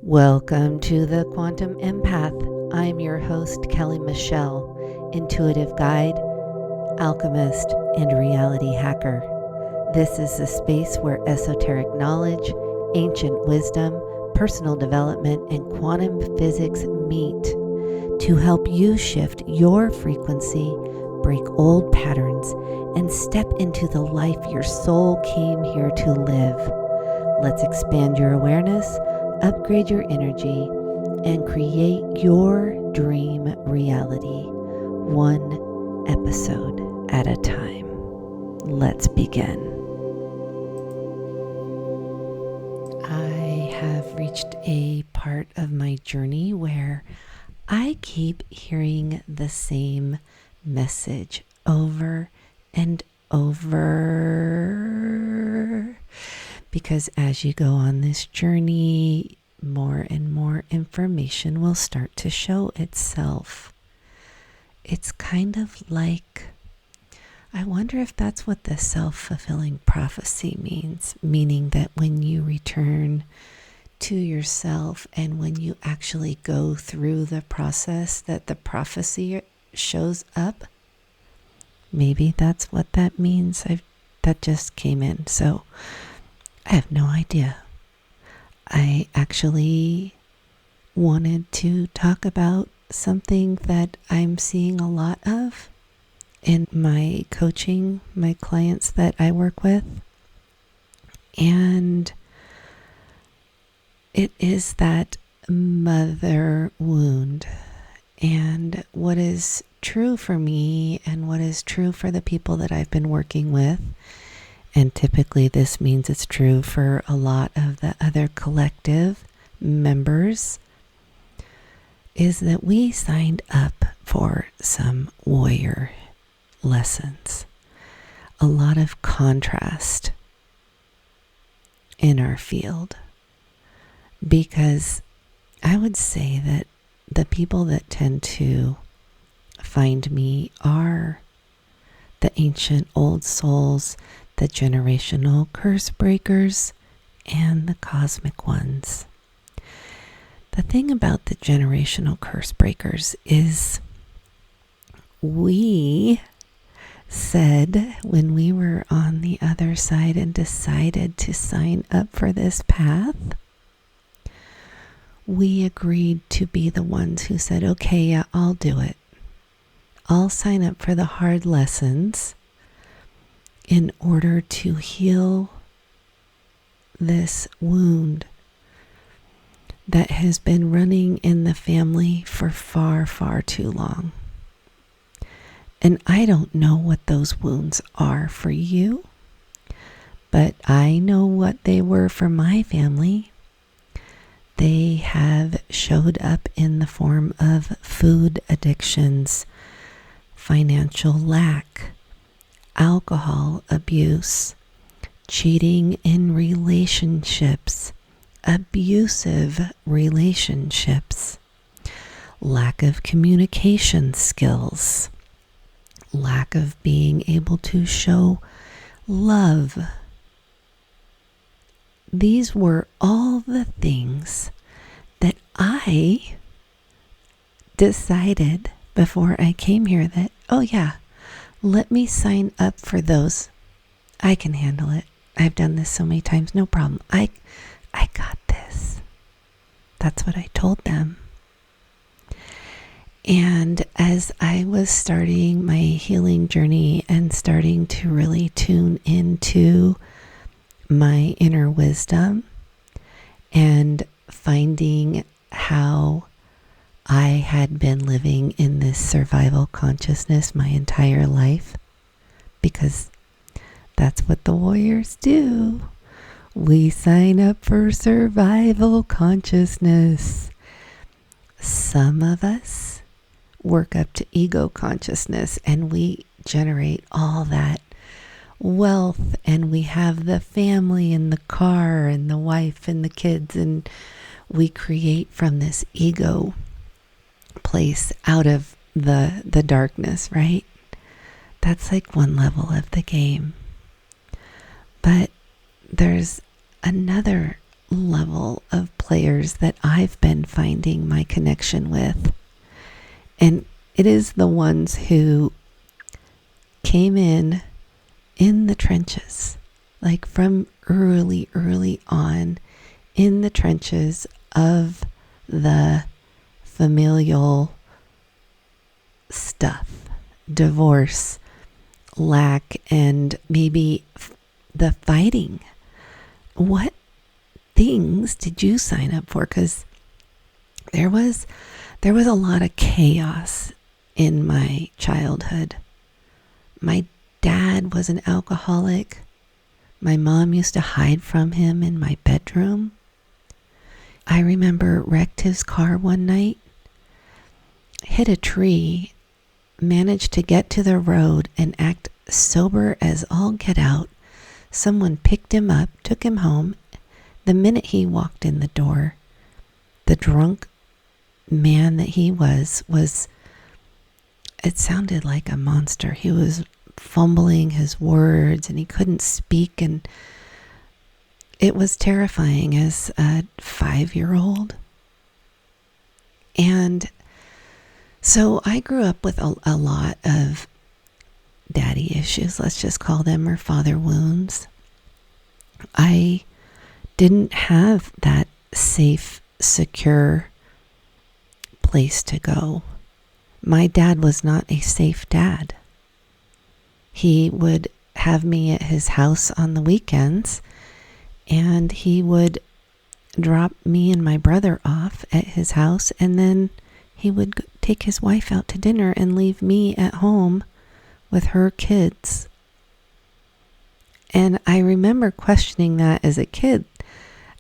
Welcome to the Quantum Empath. I'm your host, Kelly Michelle, intuitive guide, alchemist, and reality hacker. This is a space where esoteric knowledge, ancient wisdom, personal development, and quantum physics meet to help you shift your frequency, break old patterns, and step into the life your soul came here to live. Let's expand your awareness, upgrade your energy, and create your dream reality, one episode at a time. Let's begin. I have reached a part of my journey where I keep hearing the same message over and over. Because as you go on this journey, more and more information will start to show itself. It's kind of like, I wonder if that's what the self-fulfilling prophecy means, meaning that when you return to yourself and when you actually go through the process, that the prophecy shows up. Maybe that's what that means. That just came in. So I have no idea. I actually wanted to talk about something that I'm seeing a lot of in my coaching, my clients that I work with. And it is that mother wound. And what is true for me and what is true for the people that I've been working with, and typically this means it's true for a lot of the other collective members, is that we signed up for some warrior lessons. A lot of contrast in our field. Because I would say that the people that tend to find me are the ancient old souls, the generational curse breakers, and the cosmic ones. The thing about the generational curse breakers is we said when we were on the other side and decided to sign up for this path, we agreed to be the ones who said, okay, yeah, I'll do it. I'll sign up for the hard lessons in order to heal this wound that has been running in the family for far, far too long. And I don't know what those wounds are for you, but I know what they were for my family. They have showed up in the form of food addictions, financial lack, alcohol abuse, cheating in relationships, abusive relationships, lack of communication skills, lack of being able to show love. These were all the things that I decided before I came here that, oh yeah, let me sign up for those. I can handle it. I've done this so many times, no problem. I got this. That's what I told them. And as I was starting my healing journey and starting to really tune into my inner wisdom and finding how I had been living in this survival consciousness my entire life, because that's what the warriors do. We sign up for survival consciousness. Some of us work up to ego consciousness and we generate all that wealth, and we have the family and the car and the wife and the kids, and we create from this ego place out of the darkness, right? That's like one level of the game. But there's another level of play players that I've been finding my connection with. And it is the ones who came in the trenches, like from early on in the trenches of the familial stuff, divorce, lack, and maybe the fighting. What things did you sign up for? Because there was a lot of chaos in my childhood. My dad was an alcoholic. My mom used to hide from him in my bedroom. I remember wrecked his car one night, hit a tree, managed to get to the road and act sober as all get out. Someone picked him up, took him home. The minute he walked in the door, the drunk man that he was, it sounded like a monster. He was fumbling his words and he couldn't speak, and it was terrifying as a 5-year-old. And so I grew up with a lot of daddy issues, let's just call them, or father wounds. I didn't have that safe, secure place to go. My dad was not a safe dad. He would have me at his house on the weekends, and he would drop me and my brother off at his house, and then he would take his wife out to dinner and leave me at home with her kids. And I remember questioning that as a kid,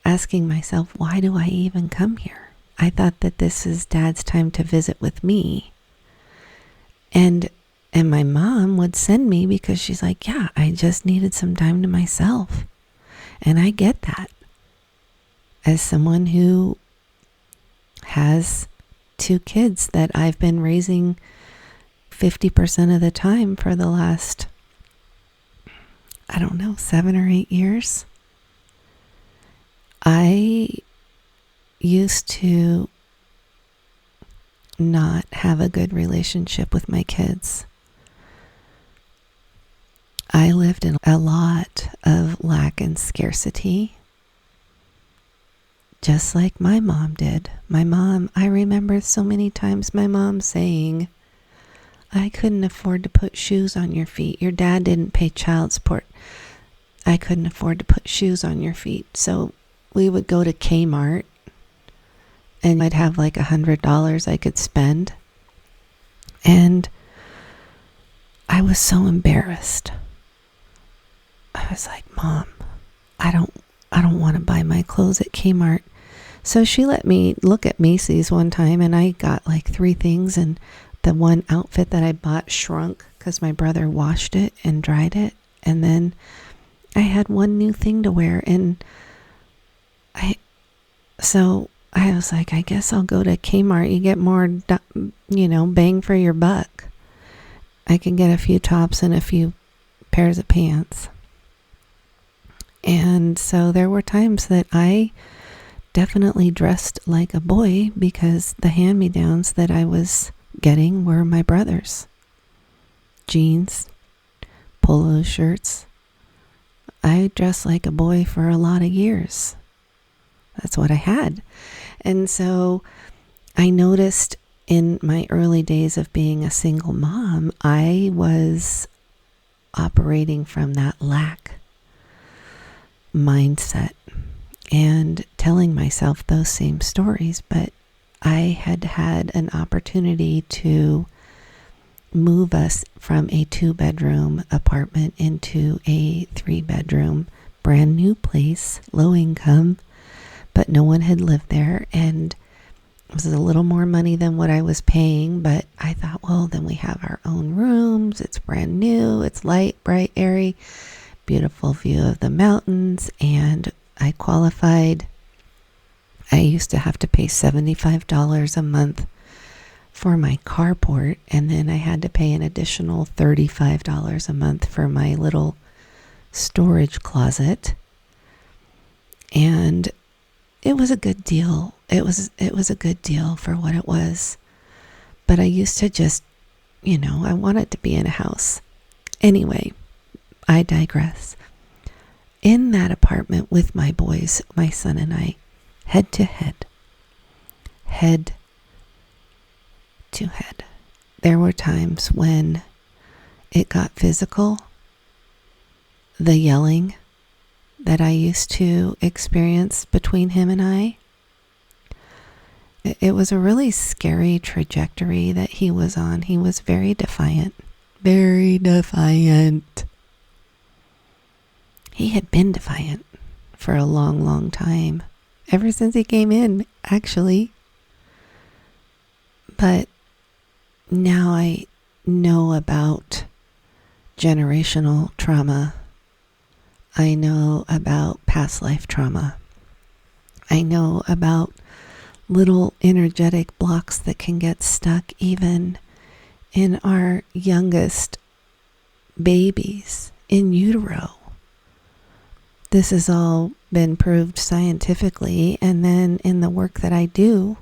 asking myself, why do I even come here? I thought that this is Dad's time to visit with me. And my mom would send me because she's like, yeah, I just needed some time to myself. And I get that. As someone who has 2 kids that I've been raising 50% of the time for the last, 7 or 8 years. I used to not have a good relationship with my kids. I lived in a lot of lack and scarcity, just like my mom did. My mom, I remember so many times my mom saying, I couldn't afford to put shoes on your feet. Your dad didn't pay child support. I couldn't afford to put shoes on your feet. So we would go to Kmart and I'd have like $100 I could spend. And I was so embarrassed. I was like, Mom, I don't want to buy my clothes at Kmart. So she let me look at Macy's one time, and I got like 3 things, and the one outfit that I bought shrunk because my brother washed it and dried it. And then I had one new thing to wear, and I was like, I guess I'll go to Kmart. You get more, bang for your buck. I can get a few tops and a few pairs of pants. And so there were times that I definitely dressed like a boy because the hand-me-downs that I was getting were my brother's. Jeans, polo shirts. I dressed like a boy for a lot of years. That's what I had. And so I noticed in my early days of being a single mom, I was operating from that lack mindset and telling myself those same stories. But I had an opportunity to move us from a 2-bedroom apartment into a 3-bedroom brand new place, low income, but no one had lived there, and it was a little more money than what I was paying. But I thought, well, then we have our own rooms, it's brand new, it's light, bright, airy, beautiful view of the mountains. And I qualified. I used to have to pay $75 a month for my carport, and then I had to pay an additional $35 a month for my little storage closet. And it was a good deal. It was a good deal for what it was. But I used to just, I wanted to be in a house. Anyway, I digress. In that apartment with my boys, my son and I, head to head, there were times when it got physical. The yelling that I used to experience between him and I, it was a really scary trajectory that he was on. He was very defiant. Very defiant. He had been defiant for a long, long time. Ever since he came in, actually. But now I know about generational trauma. I know about past life trauma. I know about little energetic blocks that can get stuck even in our youngest babies in utero. This has all been proved scientifically, and then in the work that I do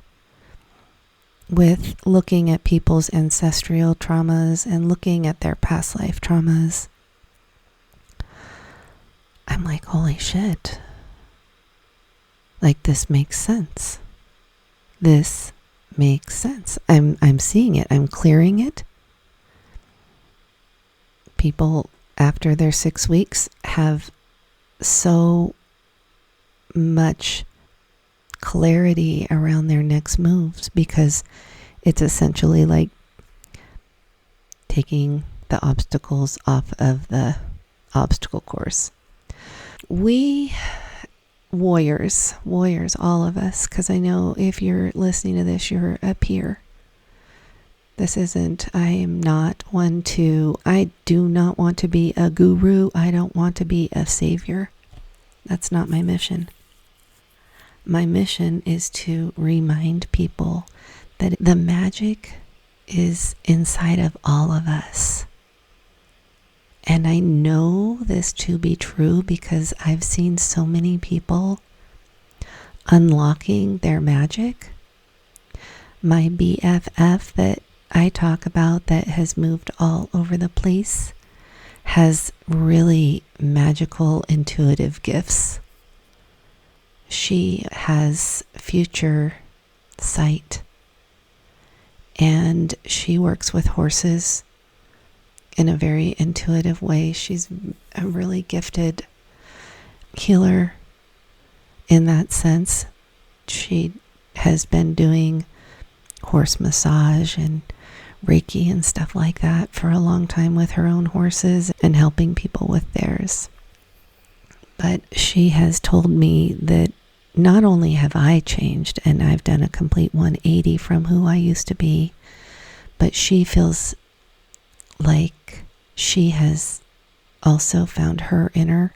with looking at people's ancestral traumas and looking at their past life traumas, I'm like, holy shit. Like, this makes sense. This makes sense. I'm seeing it. I'm clearing it. People after their 6 weeks have so much clarity around their next moves, because it's essentially like taking the obstacles off of the obstacle course. We warriors, all of us, because I know if you're listening to this, you're a peer. This isn't, I do not want to be a guru. I don't want to be a savior. That's not my mission. My mission is to remind people that the magic is inside of all of us. And I know this to be true because I've seen so many people unlocking their magic. My BFF that I talk about that has moved all over the place has really magical intuitive gifts. She has future sight, and she works with horses in a very intuitive way. She's a really gifted healer in that sense. She has been doing horse massage and Reiki and stuff like that for a long time with her own horses and helping people with theirs. But she has told me that not only have I changed and I've done a complete 180 from who I used to be, but she feels like she has also found her inner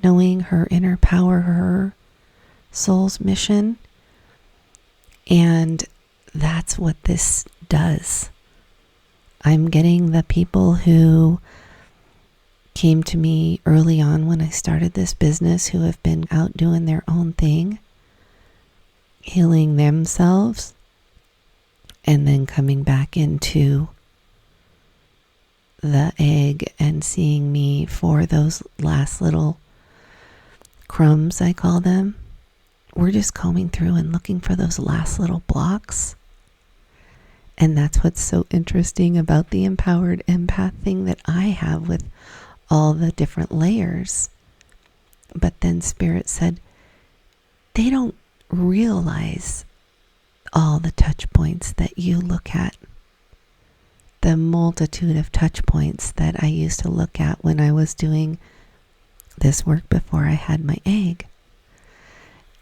knowing, her inner power, her soul's mission. And that's what this does. I'm getting the people who came to me early on when I started this business, who have been out doing their own thing, healing themselves, and then coming back into the egg and seeing me for those last little crumbs, I call them. We're just combing through and looking for those last little blocks. And that's what's so interesting about the empowered empath thing that I have with all the different layers. But then Spirit said, they don't realize all the touch points that you look at. The multitude of touch points that I used to look at when I was doing this work before I had my egg.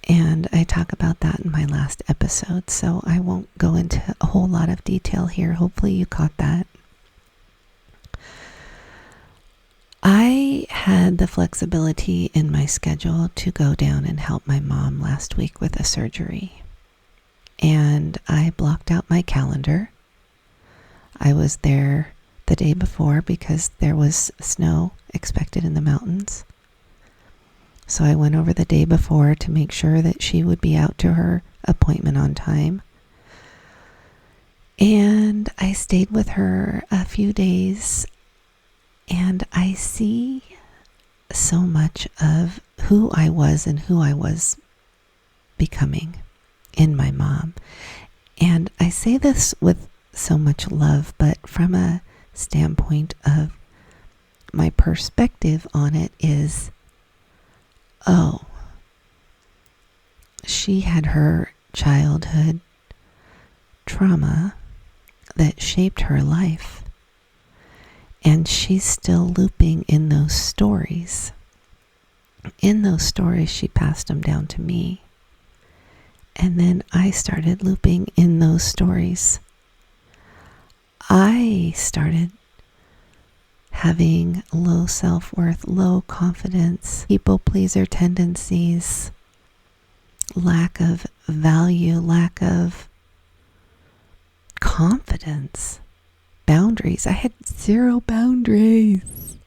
And I talk about that in my last episode, so I won't go into a whole lot of detail here. Hopefully you caught that. I had the flexibility in my schedule to go down and help my mom last week with a surgery. And I blocked out my calendar. I was there the day before because there was snow expected in the mountains. So I went over the day before to make sure that she would be out to her appointment on time. And I stayed with her a few days, and I see so much of who I was and who I was becoming in my mom. And I say this with so much love, but from a standpoint of my perspective on it is, oh, she had her childhood trauma that shaped her life, and she's still looping in those stories. In those stories, she passed them down to me. And then I started looping in those stories. I started having low self-worth, low confidence, people pleaser tendencies, lack of value, lack of confidence, boundaries. I had 0 boundaries.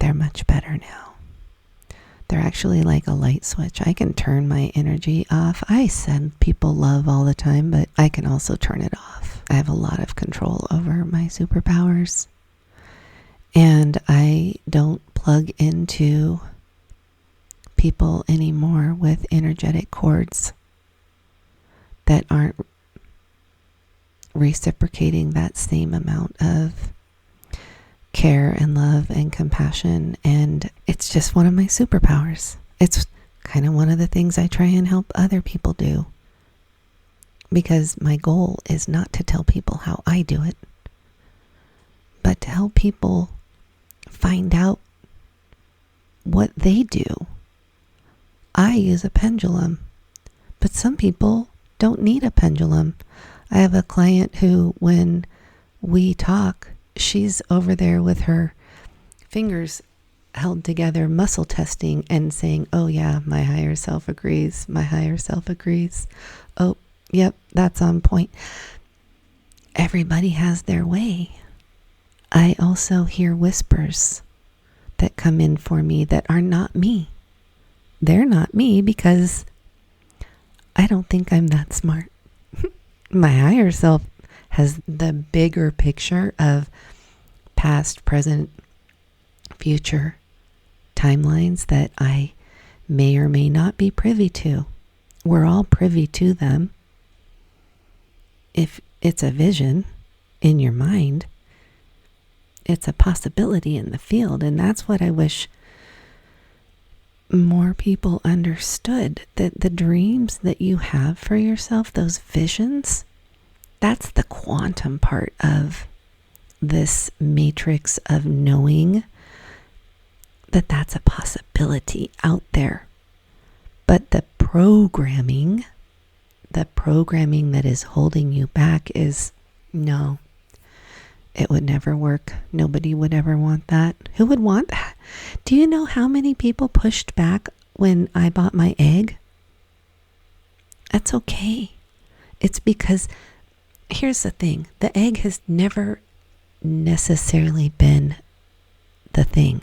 They're much better now. They're actually like a light switch. I can turn my energy off. I send people love all the time, but I can also turn it off. I have a lot of control over my superpowers. And I don't plug into people anymore with energetic cords that aren't reciprocating that same amount of care and love and compassion. And it's just one of my superpowers. It's kind of one of the things I try and help other people do, because my goal is not to tell people how I do it, but to help people find out what they do. I use a pendulum, but some people don't need a pendulum. I have a client who, when we talk, she's over there with her fingers held together, muscle testing and saying, oh yeah, my higher self agrees. My higher self agrees. Oh, yep, that's on point. Everybody has their way. I also hear whispers that come in for me that are not me. They're not me because I don't think I'm that smart. My higher self has the bigger picture of past, present, future timelines that I may or may not be privy to. We're all privy to them. If it's a vision in your mind, it's a possibility in the field. And that's what I wish more people understood, that the dreams that you have for yourself, those visions, that's the quantum part of this matrix of knowing that that's a possibility out there. But the programming that is holding you back is, no, it would never work. Nobody would ever want that. Who would want that? Do you know how many people pushed back when I bought my egg? That's okay. It's because, here's the thing, the egg has never necessarily been the thing.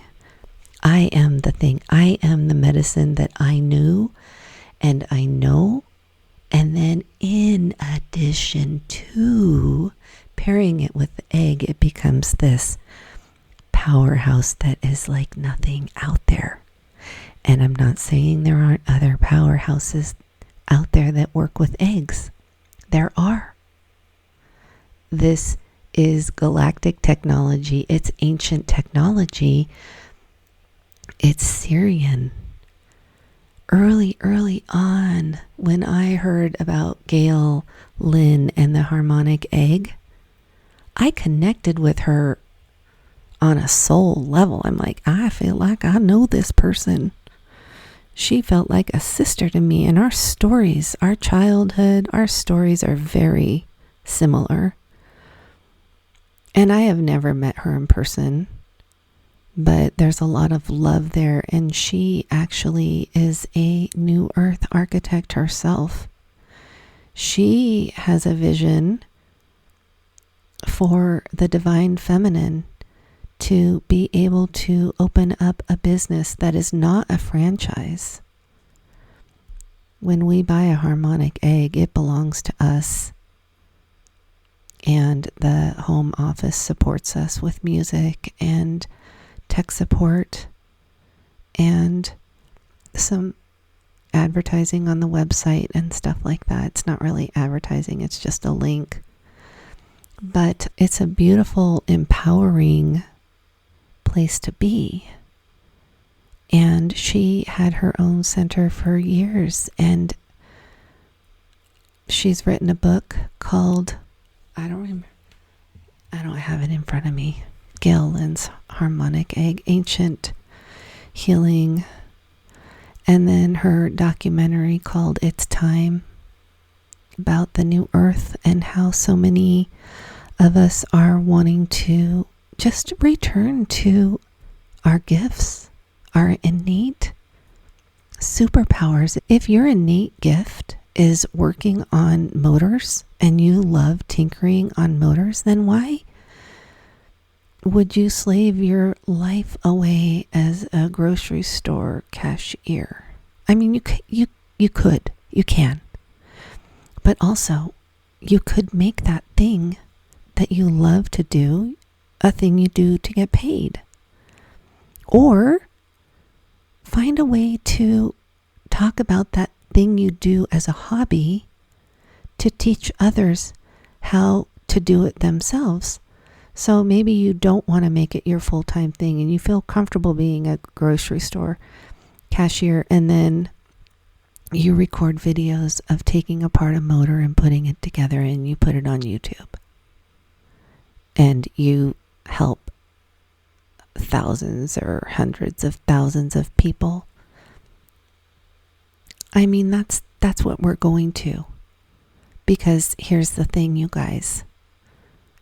I am the thing. I am the medicine that I knew and I know. And then in addition to pairing it with the egg, it becomes this powerhouse that is like nothing out there. And I'm not saying there aren't other powerhouses out there that work with eggs. There are. This is galactic technology. It's ancient technology. It's Syrian. Early on, when I heard about Gail Lynn and the harmonic egg, I connected with her on a soul level. I'm like, I feel like I know this person. She felt like a sister to me, and our stories, our childhood, our stories are very similar. And I have never met her in person, but there's a lot of love there. And she actually is a New Earth architect herself. She has a vision for the divine feminine to be able to open up a business that is not a franchise. When we buy a harmonic egg, it belongs to us. And the home office supports us with music and tech support and some advertising on the website and stuff like that. It's not really advertising, it's just a link. But it's a beautiful, empowering place to be. And she had her own center for years, and she's written a book called, I don't have it in front of me, Gillen's Harmonic Egg, Ancient Healing. And then her documentary called It's Time, about the new earth and how so many of us are wanting to just return to our gifts, our innate superpowers. If your innate gift is working on motors and you love tinkering on motors, then why would you slave your life away as a grocery store cashier? I mean, you can. But also, you could make that thing that you love to do a thing you do to get paid. Or find a way to talk about that thing you do as a hobby to teach others how to do it themselves. So maybe you don't want to make it your full-time thing and you feel comfortable being a grocery store cashier, and then you record videos of taking apart a motor and putting it together and you put it on YouTube. And you help thousands or hundreds of thousands of people. I mean, that's what we're going to. Because here's the thing, you guys.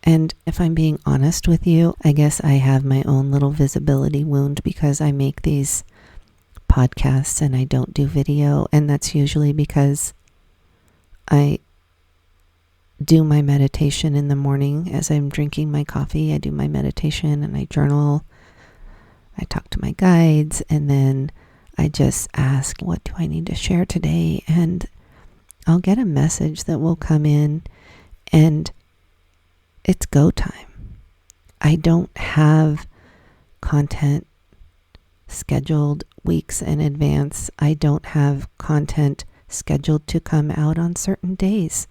And if I'm being honest with you, I guess I have my own little visibility wound because I make these podcasts and I don't do video. And that's usually because I do my meditation in the morning as I'm drinking my coffee. I do my meditation and I journal. I talk to my guides, and then I just ask, what do I need to share today? And I'll get a message that will come in, and it's go time. I don't have content scheduled weeks in advance. I don't have content scheduled to come out on certain days.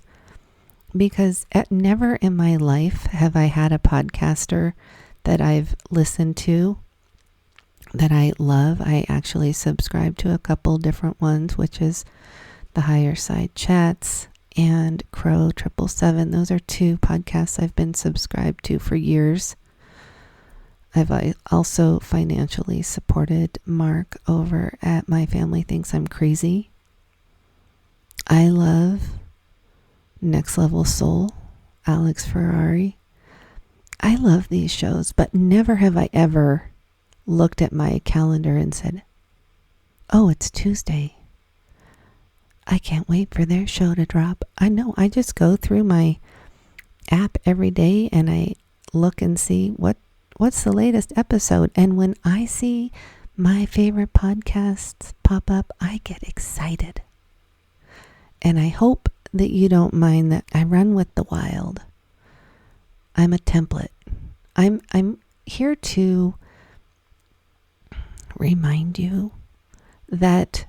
Because never in my life have I had a podcaster that I've listened to that I love. I actually subscribe to a couple different ones, which is the Higher Side Chats and Crow 777. Those are two podcasts I've been subscribed to for years. I've also financially supported Mark over at My Family Thinks I'm Crazy. I love Next Level Soul, Alex Ferrari. I love these shows, but never have I ever looked at my calendar and said, oh, it's Tuesday. I can't wait for their show to drop. I know, I just go through my app every day and I look and see what's the latest episode. And when I see my favorite podcasts pop up, I get excited. And I hope that you don't mind that I run with the wild. I'm a template. I'm here to remind you that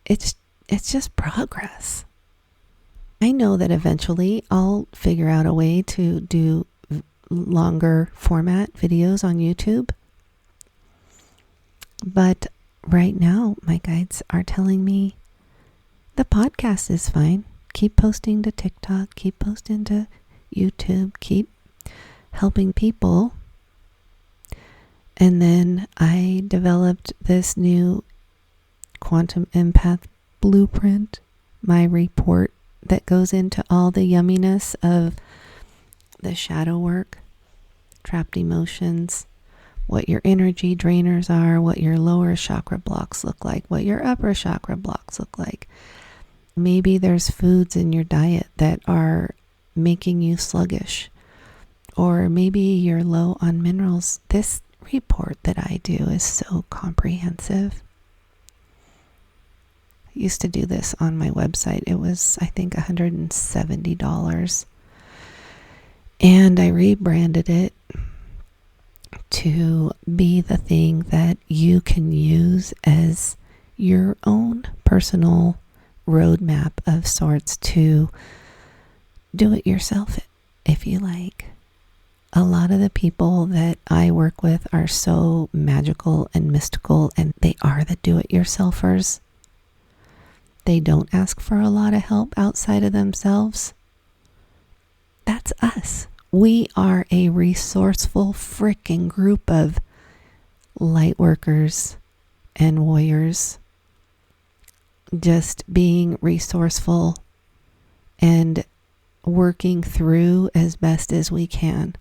it's just progress. I know that eventually I'll figure out a way to do longer format videos on YouTube. But right now, my guides are telling me the podcast is fine. Keep posting to TikTok, keep posting to YouTube, keep helping people. And then I developed this new quantum empath blueprint, my report that goes into all the yumminess of the shadow work, trapped emotions, what your energy drainers are, what your lower chakra blocks look like, what your upper chakra blocks look like. Maybe there's foods in your diet that are making you sluggish, Or maybe you're low on minerals. This report that I do is so comprehensive. I used to do this on my website. It was, I think, $170. And I rebranded it to be the thing that you can use as your own personal roadmap of sorts to do it yourself if you like. A lot of the people that I work with are so magical and mystical, and they are the do-it-yourselfers. They don't ask for a lot of help outside of themselves. That's us. We are a resourceful freaking group of light workers and warriors, just being resourceful and working through as best as we can.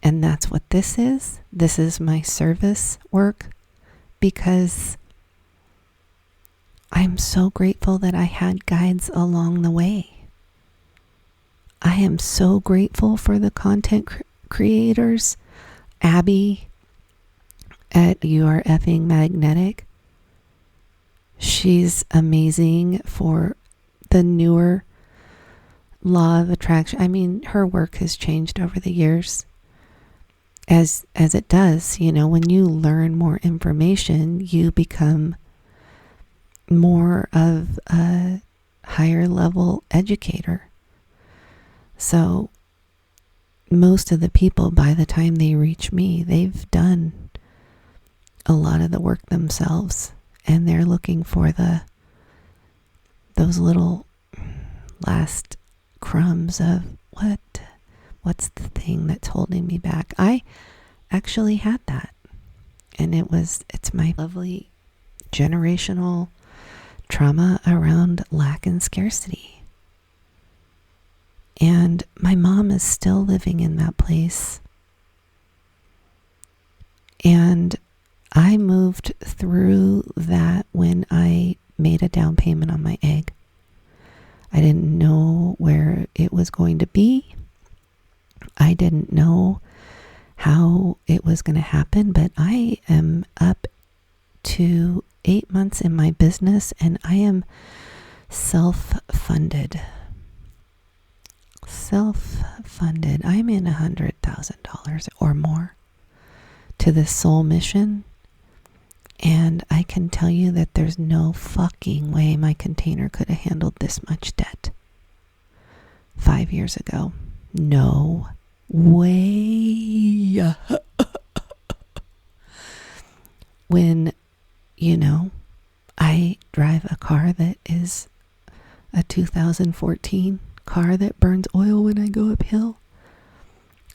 And that's what this is. This is my service work, because I'm so grateful that I had guides along the way. I am so grateful for the content creators. Abby at You Are Effing Magnetic. She's amazing for the newer law of attraction. I mean, her work has changed over the years. As it does, when you learn more information, you become more of a higher level educator. So most of the people, by the time they reach me, they've done a lot of the work themselves, and they're looking for those little last crumbs of what's the thing that's holding me back. I actually had that, and it's my lovely generational trauma around lack and scarcity. And my mom is still living in that place. And I moved through that when I made a down payment on my egg. I didn't know where it was going to be. I didn't know how it was going to happen, but I am up to 8 months in my business, and I am self-funded. I'm in $100,000 or more to this soul mission. And I can tell you that there's no fucking way my container could have handled this much debt 5 years ago. No way. When, I drive a car that is a 2014 car that burns oil when I go uphill.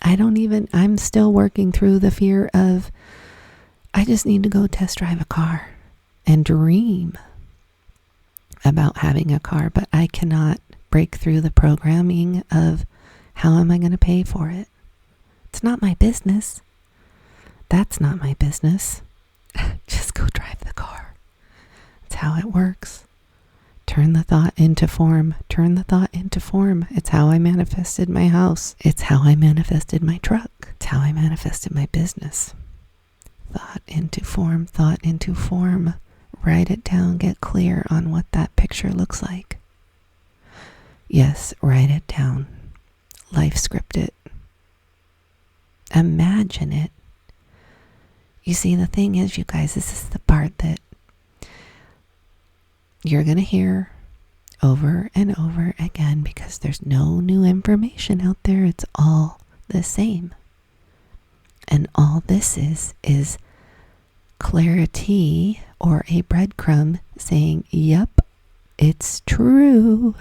I'm still working through the fear of, I just need to go test drive a car and dream about having a car, but I cannot break through the programming of how am I going to pay for it? It's not my business. That's not my business. Just go drive the car. That's how it works. Turn the thought into form. Turn the thought into form. It's how I manifested my house. It's how I manifested my truck. It's how I manifested my business. Thought into form, thought into form. Write it down, get clear on what that picture looks like. Yes, write it down. Life script it. Imagine it. You see, the thing is, you guys, this is the part that you're going to hear over and over again, because there's no new information out there. It's all the same. And all this is clarity, or a breadcrumb saying, yep, it's true.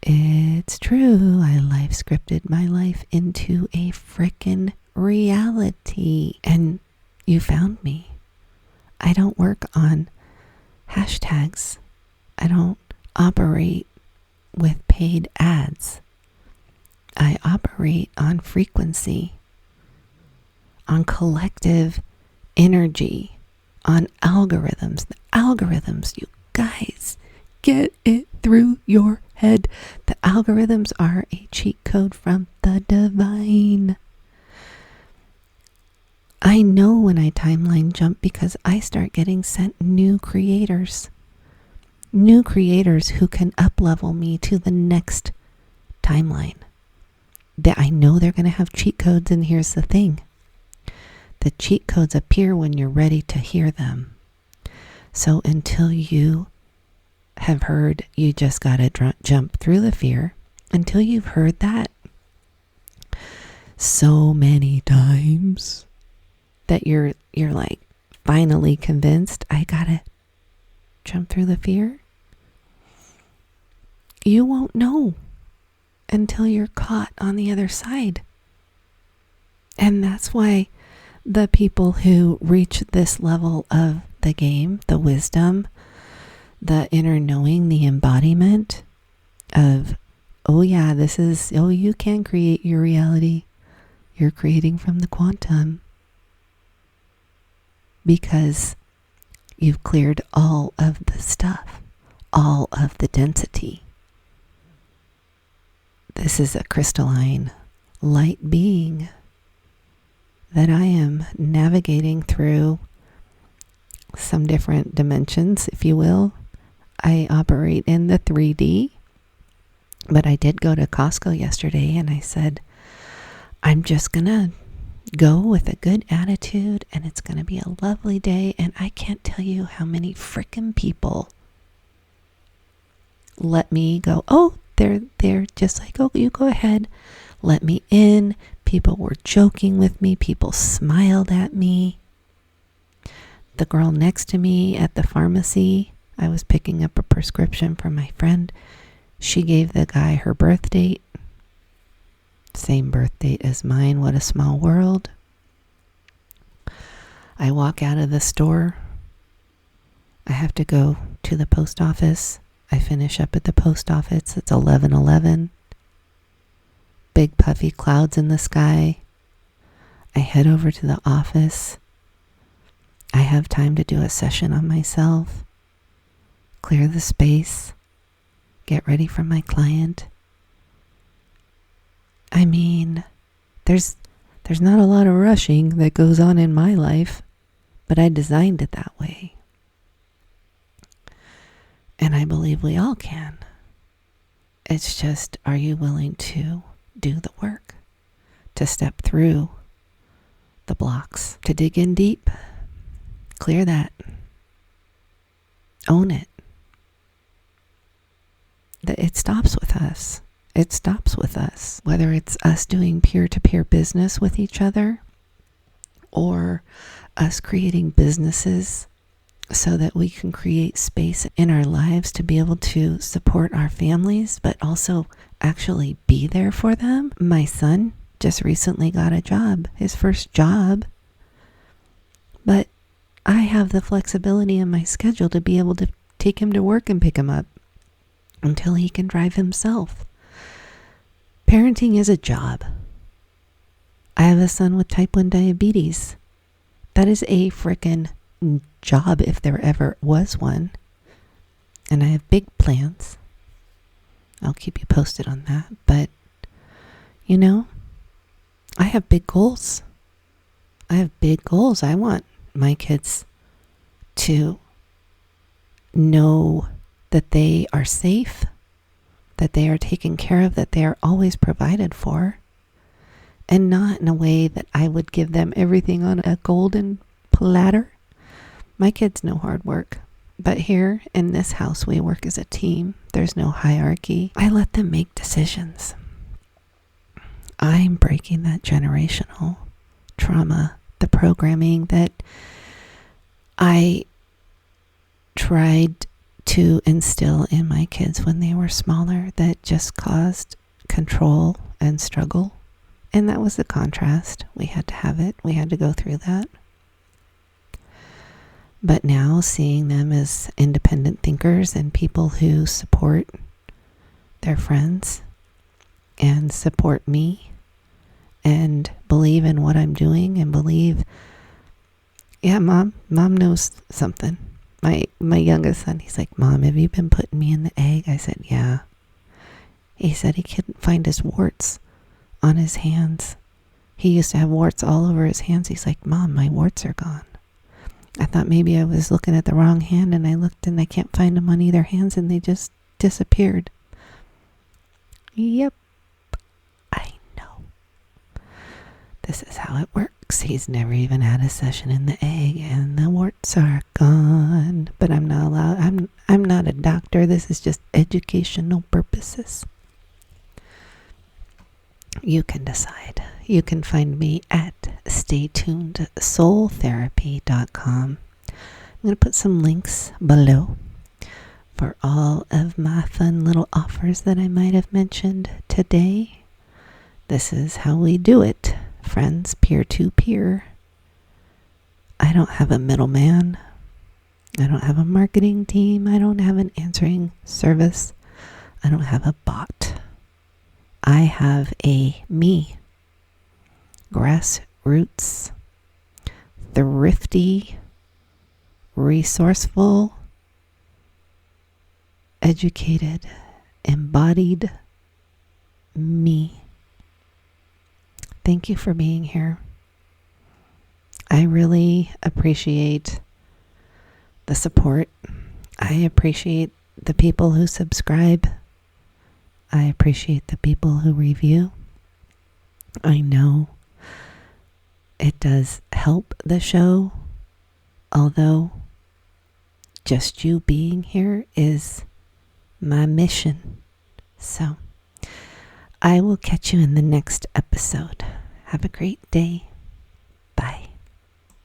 It's true. I life scripted my life into a frickin' reality. And you found me. I don't work on hashtags. I don't operate with paid ads. I operate on frequency, on collective energy, on algorithms. The algorithms, you guys, get it through your head. The Algorithms are a cheat code from the divine. I know when I timeline jump because I start getting sent new creators who can up-level me to the next timeline. That I know they're going to have cheat codes, and here's the thing. The cheat codes appear when you're ready to hear them. So until you have heard, you just got to jump through the fear. Until you've heard that so many times that you're like finally convinced, I got to jump through the fear. You won't know until you're caught on the other side. And that's why the people who reach this level of the game, the wisdom, the inner knowing, the embodiment of, oh yeah, you can create your reality. You're creating from the quantum. Because you've cleared all of the stuff, all of the density. This is a crystalline light being that I am navigating through some different dimensions, if you will. I operate in the 3D, but I did go to Costco yesterday and I said, I'm just gonna go with a good attitude and it's gonna be a lovely day. And I can't tell you how many frickin' people let me go. Oh, they're just like, oh, you go ahead, let me in. People were joking with me. People smiled at me. The girl next to me at the pharmacy, I was picking up a prescription for my friend. She gave the guy her birth date. Same birth date as mine. What a small world. I walk out of the store. I have to go to the post office. I finish up at the post office. It's 11:11. Big puffy clouds in the sky. I head over to the office. I have time to do a session on myself. Clear the space. Get ready for my client. I mean, there's not a lot of rushing that goes on in my life, but I designed it that way. And I believe we all can. It's just, are you willing to do the work? To step through the blocks, to dig in deep, clear that, own it. It stops with us. It stops with us. Whether it's us doing peer-to-peer business with each other or us creating businesses so that we can create space in our lives to be able to support our families, but also actually be there for them. My son just recently got a job, his first job, but I have the flexibility in my schedule to be able to take him to work and pick him up until he can drive himself. Parenting is a job. I have a son with type 1 diabetes. That is a frickin' job if there ever was one. And I have big plans. I'll keep you posted on that. But, you know, I have big goals. I want my kids to know that they are safe, that they are taken care of, that they are always provided for, and not in a way that I would give them everything on a golden platter. My kids know hard work, but here in this house, we work as a team. There's no hierarchy. I let them make decisions. I'm breaking that generational trauma, the programming that I tried to instill in my kids when they were smaller that just caused control and struggle. And that was the contrast. We had to have it. We had to go through that. But now seeing them as independent thinkers and people who support their friends and support me and believe in what I'm doing and believe, yeah, mom knows something. My youngest son, he's like, Mom, have you been putting me in the egg? I said, yeah. He said he couldn't find his warts on his hands. He used to have warts all over his hands. He's like, Mom, my warts are gone. I thought maybe I was looking at the wrong hand, and I looked and I can't find them on either hands, and they just disappeared. Yep, I know. This is how it works. He's never even had a session in the egg, and the warts are gone. But I'm not allowed. I'm not a doctor. This is just educational purposes. You can decide. You can find me at staytunedsoultherapy.com. I'm going to put some links below for all of my fun little offers that I might have mentioned today. This is how we do it, friends, peer-to-peer. I don't have a middleman. I don't have a marketing team. I don't have an answering service. I don't have a bot. I have a me, grassroots, thrifty, resourceful, educated, embodied me. Thank you for being here. I really appreciate the support. I appreciate the people who subscribe. I appreciate the people who review. I know it does help the show, although just you being here is my mission. So I will catch you in the next episode. Have a great day. Bye.